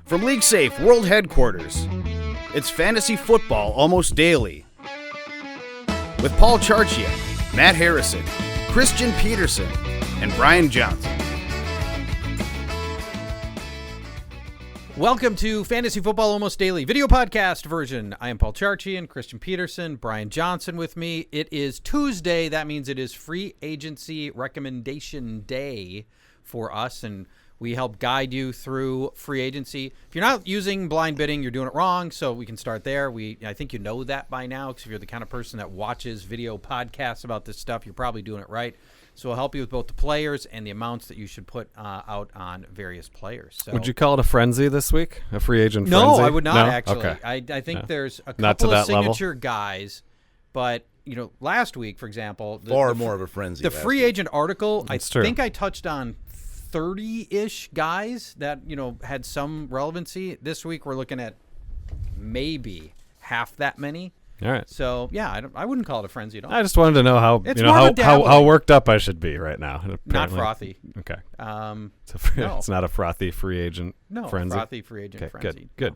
From League Safe World Headquarters, it's Fantasy Football Almost Daily. With Paul Charchian, Matt Harrison, Christian Peterson, and Brian Johnson. Welcome to Fantasy Football Almost Daily video podcast version. I am Paul Charchian, Christian Peterson, Brian Johnson with me. It is Tuesday. That means it is free agency recommendation day for us, and we help guide you through free agency. If you're not using blind bidding, you're doing it wrong, so we can start there. I think you know that by now, because if you're the kind of person that watches video podcasts about this stuff, you're probably doing it right. So we'll help you with both the players and the amounts that you should put out on various players. So, would you call it a frenzy this week? A free agent frenzy? No, I would not, no? actually. Okay. I think there's a Not to couple of that level? signature guys, but last week, for example, Far more of a frenzy. the free agent article, That's I true. think I touched on 30-ish guys that, had some relevancy. This week we're looking at maybe half that many. All right. So, yeah, I wouldn't call it a frenzy at all. I just wanted to know how It's more of a how dabbling. worked up I should be right now. Not Apparently. frothy. Okay. No. It's not a frothy free agent frenzy. Frothy free agent Okay, frenzy. good.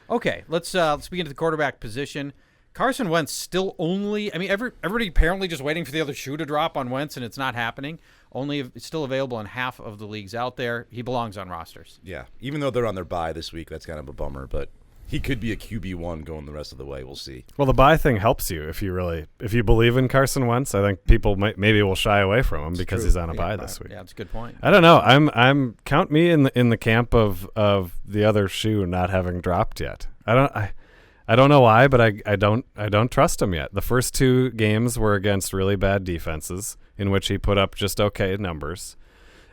No. Okay, let's begin at the quarterback position. Carson Wentz still only, everybody apparently just waiting for the other shoe to drop on Wentz, and it's not happening. It's still available in half of the leagues out there. He belongs on rosters. Yeah, even though they're on their bye this week, that's kind of a bummer, but he could be a QB1 going the rest of the way. We'll see. Well, the buy thing helps you if you believe in Carson Wentz. I think people maybe will shy away from him because he's on a bye this week. Yeah, that's a good point. I don't know. I'm count me in the camp of the other shoe not having dropped yet. I don't know why, but I don't trust him yet. The first two games were against really bad defenses in which he put up just okay numbers,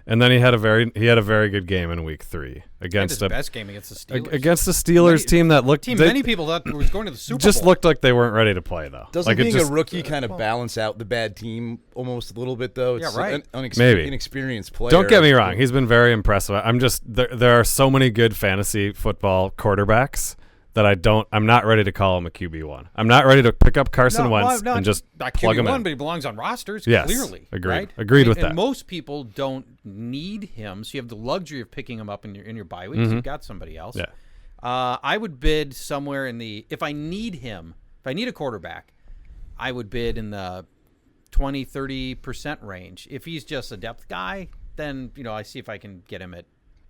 and then he had a very good game in week 3 against his best game against the Steelers. Against the Steelers team that looked many people thought was going to the Super Bowl. Just looked like they weren't ready to play though. Doesn't being a rookie kind of balance out the bad team almost a little bit though? It's right. Maybe inexperienced player. Don't get me wrong; he's been very impressive. I'm just there are so many good fantasy football quarterbacks that I'm not ready to call him a QB1. I'm not ready to pick up Carson Wentz and just plug him in. But he belongs on rosters, yes, clearly. Agreed. Right? Agreed with that. And most people don't need him, so you have the luxury of picking him up in your bye week. You've got somebody else. Yeah. I would bid somewhere if I need a quarterback, I would bid in the 20-30% range. If he's just a depth guy, then I see if I can get him at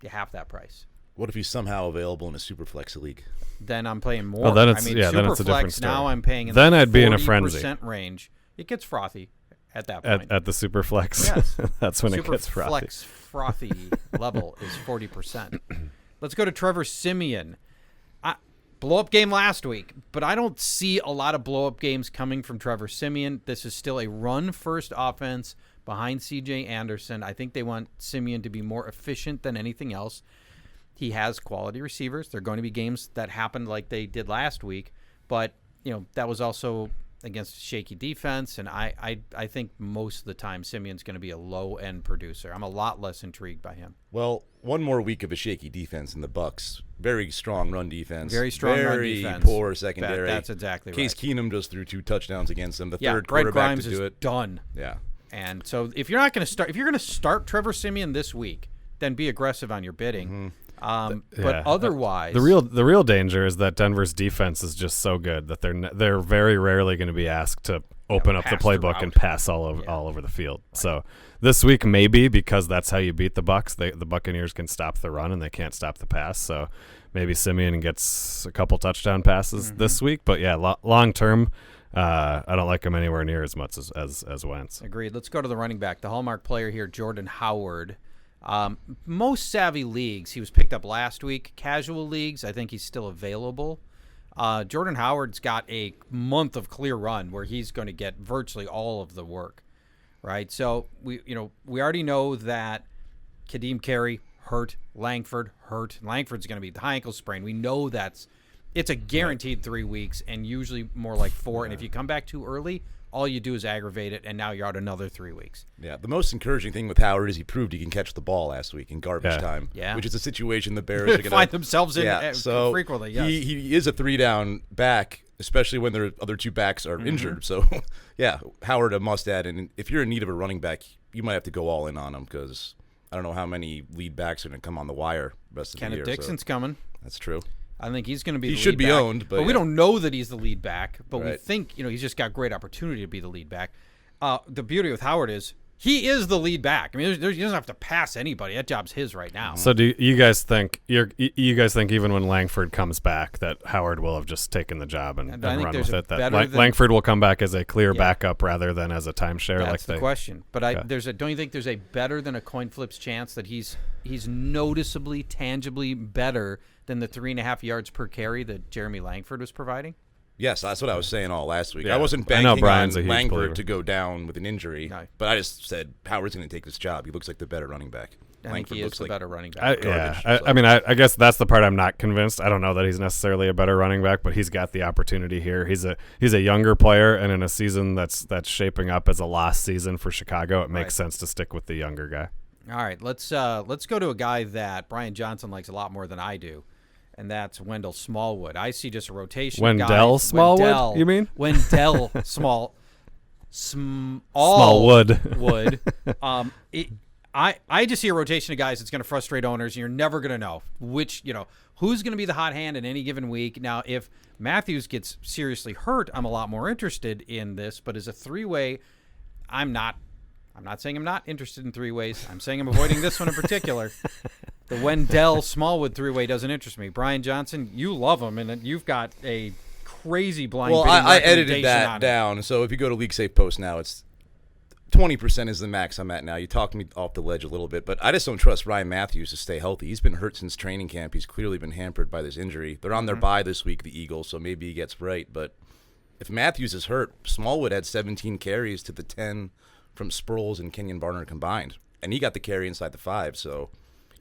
half that price. What if he's somehow available in a Superflex league? Then I'm paying more. Well, then it's then it's a different Superflex, story. now I'm paying in then the I'd be in a frenzy 40% range. It gets frothy at that point. at the Superflex. Yes. That's when it gets frothy. Superflex frothy level is 40%. Let's go to Trevor Simeon. Blow-up game last week, but I don't see a lot of blow-up games coming from Trevor Simeon. This is still a run-first offense behind C.J. Anderson. I think they want Simeon to be more efficient than anything else. He has quality receivers. There are going to be games that happened like they did last week, but that was also against a shaky defense, and I think most of the time Simeon's going to be a low-end producer. I'm a lot less intrigued by him. Well, one more week of a shaky defense in the Bucs. Very strong run defense. Very strong run defense. Very poor secondary. That's exactly right. Case Keenum just threw 2 touchdowns against them. The third Brett quarterback Grimes to do is it. done. Yeah. And so if you're going to start Trevor Simeon this week, then be aggressive on your bidding. But otherwise, the real danger is that Denver's defense is just so good that they're very rarely going to be asked to open up the playbook and pass all over the field. Right. So this week maybe, because that's how you beat the Bucs. The Buccaneers can stop the run and they can't stop the pass. So maybe Simeon gets a couple touchdown passes this week. But yeah, long term, I don't like him anywhere near as much as Wentz. Agreed. Let's go to the running back, the hallmark player here, Jordan Howard. Most savvy leagues, he was picked up last week. Casual leagues, I think he's still available. Jordan Howard's got a month of clear run where he's going to get virtually all of the work, right? So we already know that Kadeem Carey hurt, Langford hurt. Langford's going to be the high ankle sprain. We know it's a guaranteed 3 weeks and usually more like 4. And if you come back too early, all you do is aggravate it, and now you're out another 3 weeks. Yeah, the most encouraging thing with Howard is he proved he can catch the ball last week in garbage time, which is a situation the Bears are going to find themselves in frequently. Yes. He is a 3-down back, especially when their other 2 backs are injured. So, yeah, Howard a must-add, and if you're in need of a running back, you might have to go all in on him because I don't know how many lead backs are going to come on the wire rest of the year. Kenneth Dixon's coming. That's true. I think he's going to be He the should lead be back. owned, but we don't know that he's the lead back, but we Right. think, he's just got great opportunity to be the lead back. The beauty with Howard is he is the lead back. I mean, he doesn't have to pass anybody. That job's his right now. So do you guys think you guys think even when Langford comes back that Howard will have just taken the job and I think run there's with a it? That better than- Langford will come back as a clear backup rather than as a timeshare. That's the question. But Okay. don't you think there's a better than a coin flip's chance that he's noticeably, tangibly better than the 3.5 yards per carry that Jeremy Langford was providing? Yes, that's what I was saying all last week. Yeah. I wasn't I know banking Brian's a on huge Langford believer. to go down with an injury, No. but I just said Howard's going to take this job. He looks like the better running back. I think he is looks the like better running back. garbage, I so. mean, I guess that's the part I'm not convinced. I don't know that he's necessarily a better running back, but he's got the opportunity here. He's a younger player, and in a season that's shaping up as a lost season for Chicago, it makes sense to stick with the younger guy. All right, let's go to a guy that Brian Johnson likes a lot more than I do, and that's Wendell Smallwood. I see just a rotation. Wendell Smallwood, you mean? Wendell Smallwood. Wood. I just see a rotation of guys that's going to frustrate owners, and you're never going to know who's going to be the hot hand in any given week. Now, if Matthews gets seriously hurt, I'm a lot more interested in this. But as a three-way, I'm not saying I'm not interested in three-ways. I'm saying I'm avoiding this one in particular. The Wendell Smallwood three-way doesn't interest me. Brian Johnson, you love him, and you've got a crazy blind. Well, bidding I edited recommendation that on it. down. So if you go to League Safe Post now, it's 20% is the max I'm at now. You talked me off the ledge a little bit, but I just don't trust Ryan Matthews to stay healthy. He's been hurt since training camp. He's clearly been hampered by this injury. They're on their bye this week, the Eagles, so maybe he gets right. But if Matthews is hurt, Smallwood had 17 carries to the 10 from Sproles and Kenyon Barner combined, and he got the carry inside the 5, so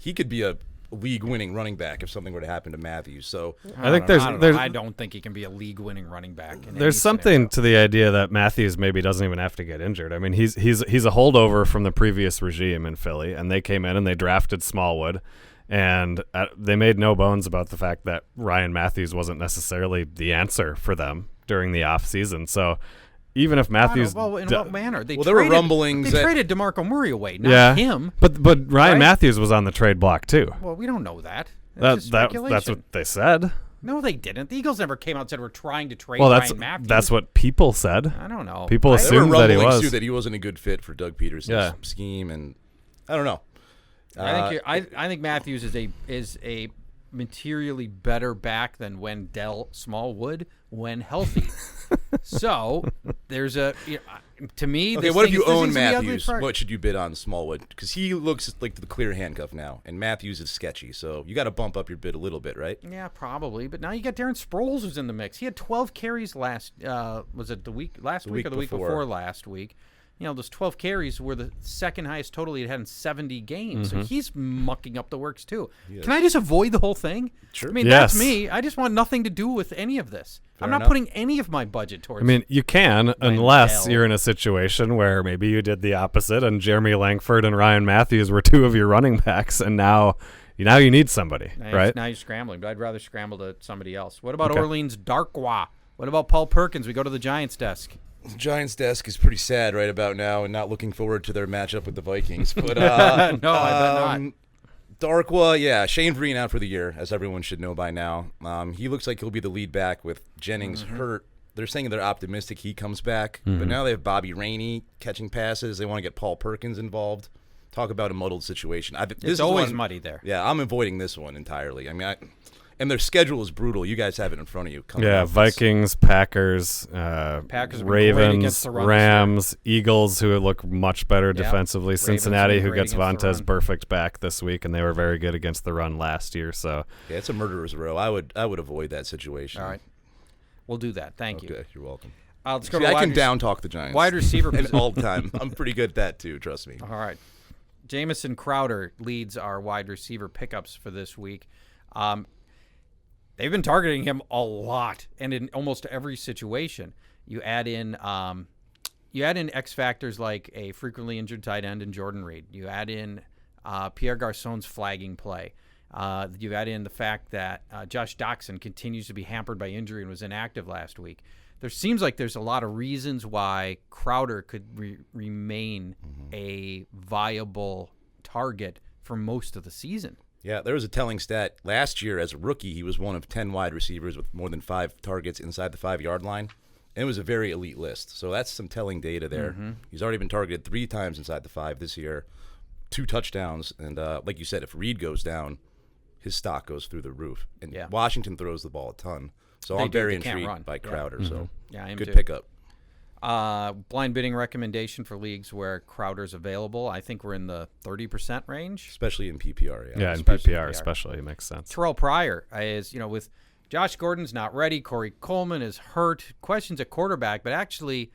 he could be a league-winning running back if something were to happen to Matthews. So I think I don't think he can be a league-winning running back. There's something to the idea that Matthews maybe doesn't even have to get injured. I mean, he's a holdover from the previous regime in Philly, and they came in and they drafted Smallwood, and they made no bones about the fact that Ryan Matthews wasn't necessarily the answer for them during the offseason. So even if Matthews, Well, in what manner? there were rumblings They that- traded DeMarco Murray away, not him. but Ryan Right? Matthews was on the trade block too. Well, we don't know that. That's just speculation. that's what they said. No, they didn't. The Eagles never came out and said we're trying to trade Well, Ryan Matthews. that's what people said. I don't know. People I- there were assumed that he rumblings, was. too, that he wasn't a good fit for Doug Peterson's scheme, and I don't know. I think Matthews is a materially better back than Wendell Smallwood when healthy. So there's to me. Okay, this what if thing you is- this own seems to be ugly Matthews? part. What should you bid on Smallwood? Because he looks like the clear handcuff now, and Matthews is sketchy. So you got to bump up your bid a little bit, right? Yeah, probably. But now you got Darren Sproles who's in the mix. He had 12 carries last. Was it last week or the week before last week? Those 12 carries were the second highest total he had in 70 games. So he's mucking up the works too. Can I just avoid the whole thing? Sure. I mean, Yes. that's me. I just want nothing to do with any of this. I'm not enough. putting any of my budget towards. I mean, you can unless Wendell. you're in a situation where maybe you did the opposite and Jeremy Langford and Ryan Matthews were two of your running backs, and now you need somebody, right? Now you're scrambling, but I'd rather scramble to somebody else. What about Okay. Orleans Darkwa? What about Paul Perkins? We go to the Giants desk. The Giants' desk is pretty sad right about now, and not looking forward to their matchup with the Vikings. But No, I bet not. Darkwa, yeah, Shane Vereen out for the year, as everyone should know by now. He looks like he'll be the lead back with Jennings hurt. They're saying they're optimistic he comes back, but now they have Bobby Rainey catching passes. They want to get Paul Perkins involved. Talk about a muddled situation. It's always muddy there. Yeah, I'm avoiding this one entirely. I mean, and their schedule is brutal. You guys have it in front of you. Coming Yeah, up. Vikings, Packers, have been great against Ravens, the run this Rams, Eagles, who look much better defensively. Ravens Cincinnati, been who great gets against the Vontae run. Perfect back this week, and they were very good against the run last year. So Yeah, it's a murderer's row. I would avoid that situation. All right. We'll do that. Thank you. Okay, you're welcome. Let's go See, to I wide can rec- down talk the Giants. wide receiver and position. all the time. I'm pretty good at that too. Trust me. All right. Jamison Crowder leads our wide receiver pickups for this week. They've been targeting him a lot, and in almost every situation. You add in X factors like a frequently injured tight end in Jordan Reed. You add in Pierre Garçon's flagging play. You add in the fact that Josh Doxson continues to be hampered by injury and was inactive last week. There seems like there's a lot of reasons why Crowder could remain a viable target for most of the season. Yeah, there was a telling stat. Last year, as a rookie, he was one of 10 wide receivers with more than 5 targets inside the 5-yard line. And it was a very elite list. So that's some telling data there. Mm-hmm. He's already been targeted 3 times inside the 5 this year, 2 touchdowns. And like you said, if Reed goes down, his stock goes through the roof. And Washington throws the ball a ton. So I'm very intrigued by Crowder. So I am good too. pickup. Blind bidding recommendation for leagues where Crowder's available. I think we're in the 30% range. Especially in PPR, Yeah, in PPR especially. It makes sense. Terrell Pryor is, with Josh Gordon's not ready. Corey Coleman is hurt. Questions at quarterback, but actually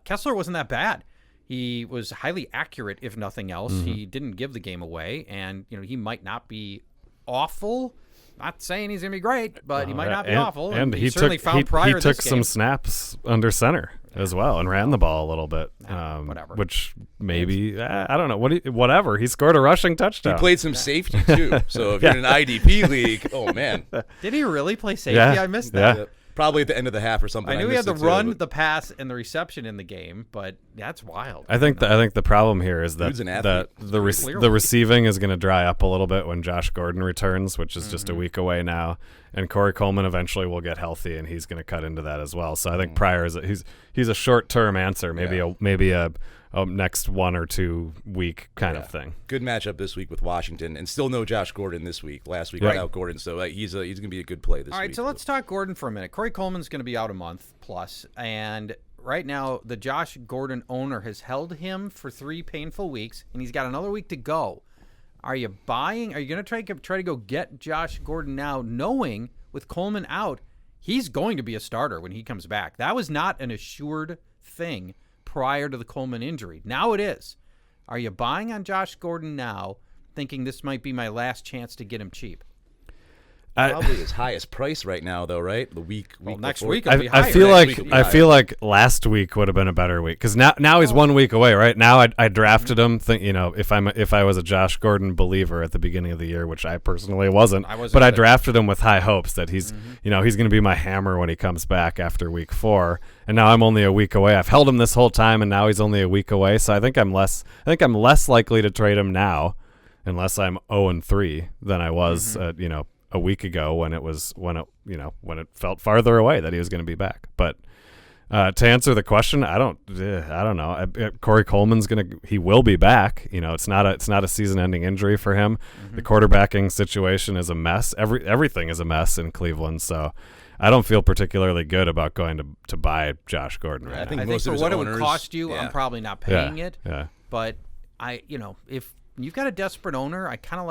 Kessler wasn't that bad. He was highly accurate, if nothing else. He didn't give the game away, and he might not be awful. Not saying he's going to be great, but he might not be awful. And he certainly found Pryor he took this some game. snaps under center as well and ran the ball a little bit. Whatever. Which maybe, I don't know. Whatever. He scored a rushing touchdown. He played some safety, too. So if you're in an IDP league, oh, man. Did he really play safety? Yeah. I missed that. Yeah. Probably at the end of the half or something. I knew he had the run, but the pass, and the reception in the game, but that's wild. I think the problem here is that Dude's an athlete. the receiving is going to dry up a little bit when Josh Gordon returns, which is Mm-hmm. just a week away now, and Corey Coleman eventually will get healthy, and he's going to cut into that as well. So I think Pryor he's a short term answer, maybe a next 1 or 2 week kind of thing. Good matchup this week with Washington, and still no Josh Gordon this week. Last week without Gordon, so he's going to be a good play this week. All right, so let's talk Gordon for a minute. Corey Coleman's going to be out a month plus, and right now the Josh Gordon owner has held him for 3 painful weeks, and he's got another week to go. Are you buying? Are you going to try to go get Josh Gordon now, knowing with Coleman out, he's going to be a starter when he comes back? That was not an assured thing prior to the Coleman injury. Now it is. Are you buying on Josh Gordon now, thinking this might be my last chance to get him cheap? Probably his highest price right now, though, right? The week next before. week it'll be higher. I feel like last week would have been a better week because now he's 1 week away, right? Now I drafted him, if I was a Josh Gordon believer at the beginning of the year, which I personally wasn't, but I drafted him with high hopes that he's he's going to be my hammer when he comes back after week 4, and now I'm only a week away. I've held him this whole time, and now he's only a week away, so I think I'm less likely to trade him now, unless I'm 0-3 than I was a week ago when it felt farther away that he was going to be back. But to answer the question, I don't know. Corey Coleman's he will be back. It's not a season-ending injury for him. The quarterbacking situation is a mess. Everything is a mess in Cleveland. So I don't feel particularly good about going to buy Josh Gordon right now. I think for what it would cost you, I'm probably not paying it. Yeah. But if you've got a desperate owner, I kind of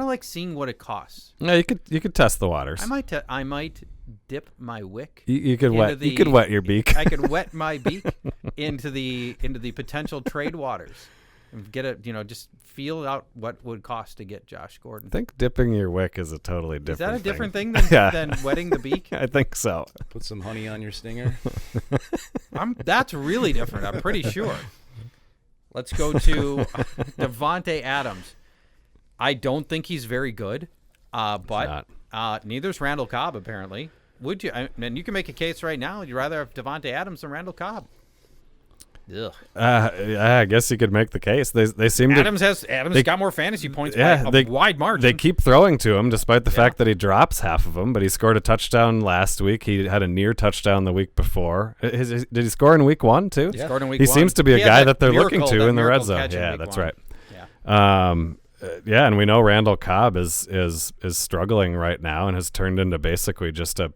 like seeing what it costs. Yeah, you could test the waters. I might dip my wick. You could wet your beak. I could wet my beak into the potential trade waters and get just feel out what would cost to get Josh Gordon. I think dipping your wick is a totally different thing. Is that a different thing than wetting the beak? I think so. Put some honey on your stinger. That's really different, I'm pretty sure. Let's go to Vontae Adams. I don't think he's very good, but neither's Randall Cobb, apparently. Would you? And you can make a case right now. You'd rather have Vontae Adams than Randall Cobb. Ugh. I guess you could make the case. They seem Adams got more fantasy points by a wide margin. They keep throwing to him despite the fact that he drops half of them, but he scored a touchdown last week. He had a near touchdown the week before. Did he score in week 1 too? He scored in week 1. He seems to be a guy that they're looking to in the red zone. Yeah, that's right. And we know Randall Cobb is struggling right now and has turned into basically just a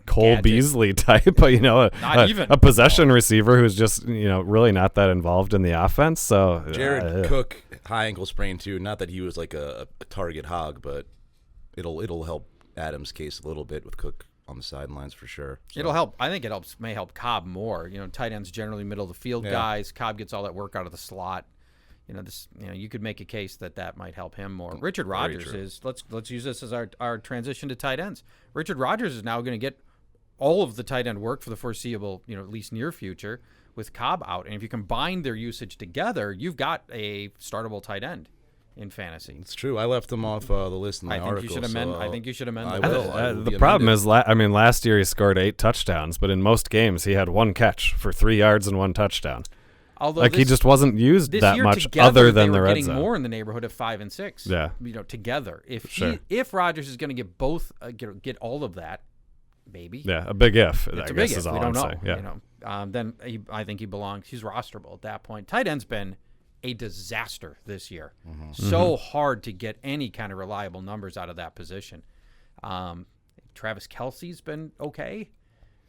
Cole Gadget. Beasley type, a possession receiver who's just really not that involved in the offense. So Jared Cook, high ankle sprain too. Not that he was like a target hog, but it'll help Adams' case a little bit with Cook on the sidelines for sure. So. It'll help. I think it may help Cobb more. Tight ends generally middle of the field guys. Cobb gets all that work out of the slot. You could make a case that might help him more. Richard Rodgers is let's use this as our transition to tight ends. Richard Rodgers is now going to get all of the tight end work for the foreseeable, at least near future with Cobb out. And if you combine their usage together, you've got a startable tight end in fantasy. It's true. I left him off the list in my article. I think you should amend I that. will. The problem is, last year he scored 8 touchdowns, but in most games he had 1 catch for 3 yards and 1 touchdown. Although he just wasn't used this that year much together, other than they the were red getting zone. more in the neighborhood of 5 and 6. Yeah. Together. Sure. If Rodgers is going to get both, get all of that, maybe. Yeah, a big if. It's I a guess big is if. all We I'm don't know. saying. Yeah. You know, then I think he belongs. He's rosterable at that point. Tight end's been a disaster this year. So hard to get any kind of reliable numbers out of that position. Travis Kelsey's been okay.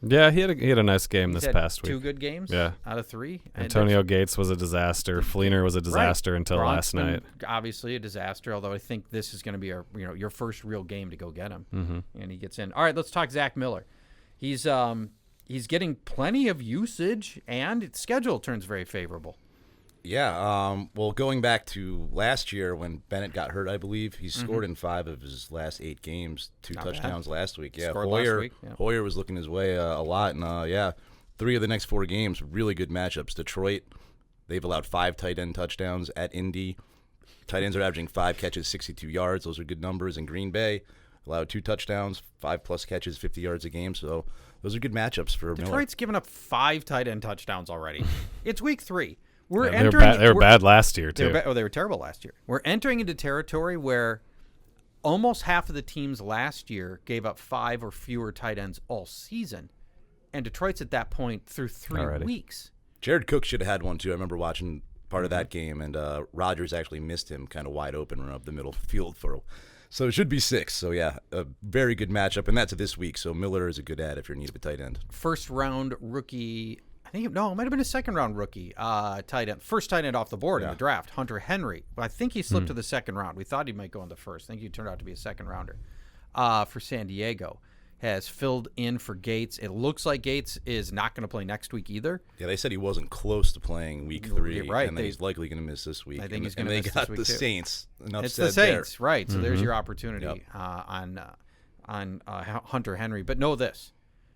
Yeah, he had a nice game He's this had past week. 2 good games Yeah. out of 3. Antonio Gates was a disaster. Fleener was a disaster until Gronk's last been night. Obviously a disaster, although I think this is going to be your first real game to go get him. And he gets in. All right, let's talk Zach Miller. He's getting plenty of usage, and its schedule turns very favorable. Yeah, well, going back to last year when Bennett got hurt, I believe, he scored in 5 of his last 8 games, 2 Not touchdowns last week. Yeah, Scored last week, yeah. Hoyer was looking his way a lot, and 3 of the next 4 games, really good matchups. Detroit, they've allowed 5 tight end touchdowns at Indy. Tight ends are averaging 5 catches, 62 yards. Those are good numbers. In Green Bay, allowed 2 touchdowns, 5+ catches, 50 yards a game. So those are good matchups for Miller. Detroit's given up 5 tight end touchdowns already. It's week 3. We're Yeah, entering. they were bad last year too. They were terrible last year. We're entering into territory where almost half of the teams last year gave up 5 or fewer tight ends all season, and Detroit's at that point through 3 Already. weeks. Jared Cook should have had one, too. I remember watching part of that game, and Rodgers actually missed him kind of wide open run up the middle field for. So it should be 6. So, yeah, a very good matchup, and that's this week. So Miller is a good ad if you're in need of a tight end. First round rookie. It might have been a second round rookie tight end. First tight end off the board in the draft, Hunter Henry. But I think he slipped to the second round. We thought he might go in the first. I think he turned out to be a second rounder for San Diego. Has filled in for Gates. It looks like Gates is not going to play next week either. Yeah, they said he wasn't close to playing week 3, right. and that he's likely going to miss this week. I think he's going to to miss got this week the too. Saints. Enough It's said the Saints, there. right? So there's your opportunity Yep. on Hunter Henry. But know this: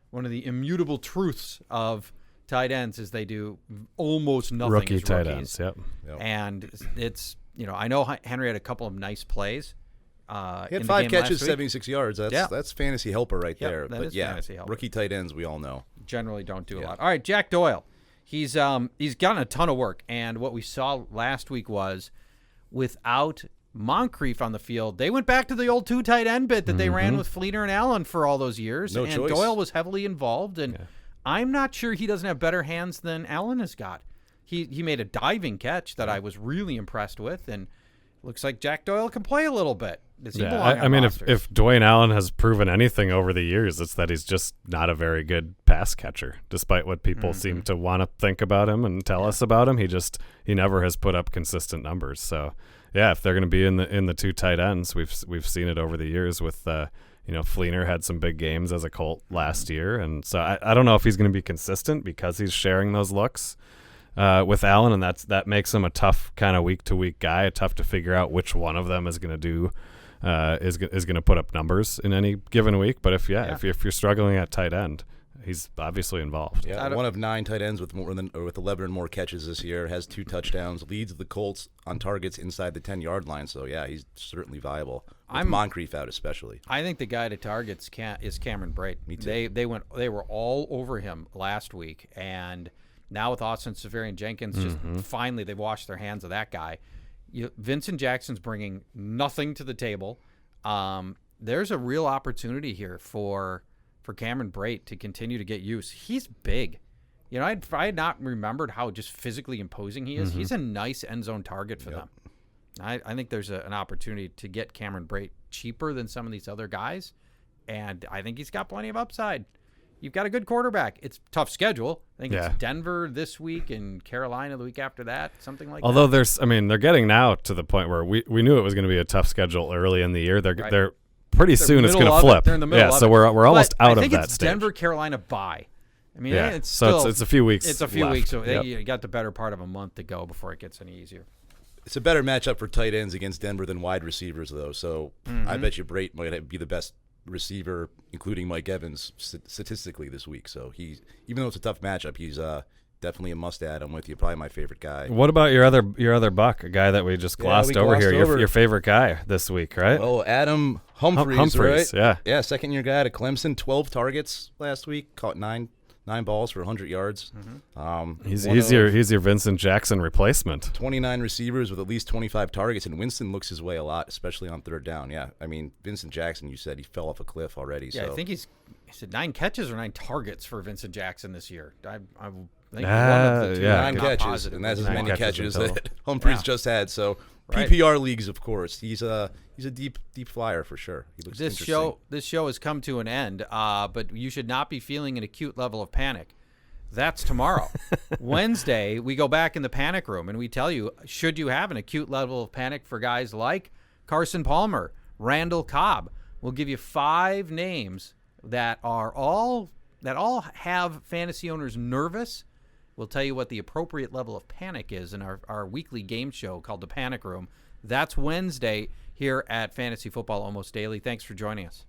one of the immutable truths of tight ends is they do almost nothing Rookie as tight rookies. ends. Yep. And it's I know Henry had a couple of nice plays. He had in the 5 game catches, last week. 76 yards. That's fantasy helper right Yep, there. that But is yeah, fantasy helper. rookie tight ends, we all know. Generally don't do a lot. All right, Jack Doyle. He's gotten a ton of work, and what we saw last week was without Moncrief on the field, they went back to the old 2 tight end bit that they ran with Fleener and Allen for all those years. No and choice. Doyle was heavily involved, and I'm not sure he doesn't have better hands than Allen has got. He made a diving catch that I was really impressed with, and looks like Jack Doyle can play a little bit. Does he belong I on mean, rosters? if Dwayne Allen has proven anything over the years, it's that he's just not a very good pass catcher, despite what people seem to want to think about him and tell us about him. He never has put up consistent numbers. So, yeah, if they're going to be in the 2 tight ends, we've seen it over the years with Fleener had some big games as a Colt last year, and so I don't know if he's going to be consistent because he's sharing those looks with Allen, and that makes him a tough kind of week to week guy. Tough to figure out which one of them is going to do. Is going to put up numbers in any given week, but if you're struggling at tight end, he's obviously involved. Yeah, 1 of 9 tight ends with 11 or more catches this year, has 2 touchdowns, leads the Colts on targets inside the 10-yard line. So yeah, he's certainly viable. With Moncrief out especially. I think the guy to target is Cameron Brate. Me too. They were all over him last week, and now with Austin Severian Jenkins, just finally they've washed their hands of that guy. Vincent Jackson's bringing nothing to the table. There's a real opportunity here for Cameron Brate to continue to get use. He's big. I had not remembered how just physically imposing he is. He's a nice end zone target for them. I think there's an opportunity to get Cameron Brate cheaper than some of these other guys, and I think he's got plenty of upside. You've got a good quarterback. It's a tough schedule. I think it's Denver this week and Carolina the week after that, something like that. Although they're getting now to the point where we knew it was going to be a tough schedule early in the year. They're pretty soon it's going to flip. They're in the middle of so it. we're almost out of that I think it's stage. Denver, Carolina bye. I mean, it's so still it's a few weeks. It's a few left. weeks. So Yep. you got the better part of a month to go before it gets any easier. It's a better matchup for tight ends against Denver than wide receivers, though. So I bet you Brate might be the best receiver, including Mike Evans, statistically this week. So even though it's a tough matchup, he's definitely a must-add. I'm with you. Probably my favorite guy. What about your other buck, a guy that we just glossed over here? Your favorite guy this week, right? Oh, Adam Humphries, Humphries, right? yeah, second-year guy out of Clemson, 12 targets last week, caught 9 9 balls for 100 yards. He's your Vincent Jackson replacement. 29 receivers with at least 25 targets, and Winston looks his way a lot, especially on third down. Yeah, I mean, Vincent Jackson, you said he fell off a cliff already. Yeah, so. I think he said 9 catches or 9 targets for Vincent Jackson this year. I think one of the two. 9 catches, and that's as many catches that Humphreys just had. So Right. PPR leagues, of course. He's a deep flyer for sure. He looks interesting. This show has come to an end, but you should not be feeling an acute level of panic. That's tomorrow. Wednesday, we go back in the panic room and we tell you, should you have an acute level of panic for guys like Carson Palmer, Randall Cobb. We'll give you 5 names that all have fantasy owners nervous. We'll tell you what the appropriate level of panic is in our weekly game show called The Panic Room. That's Wednesday here at Fantasy Football Almost Daily. Thanks for joining us.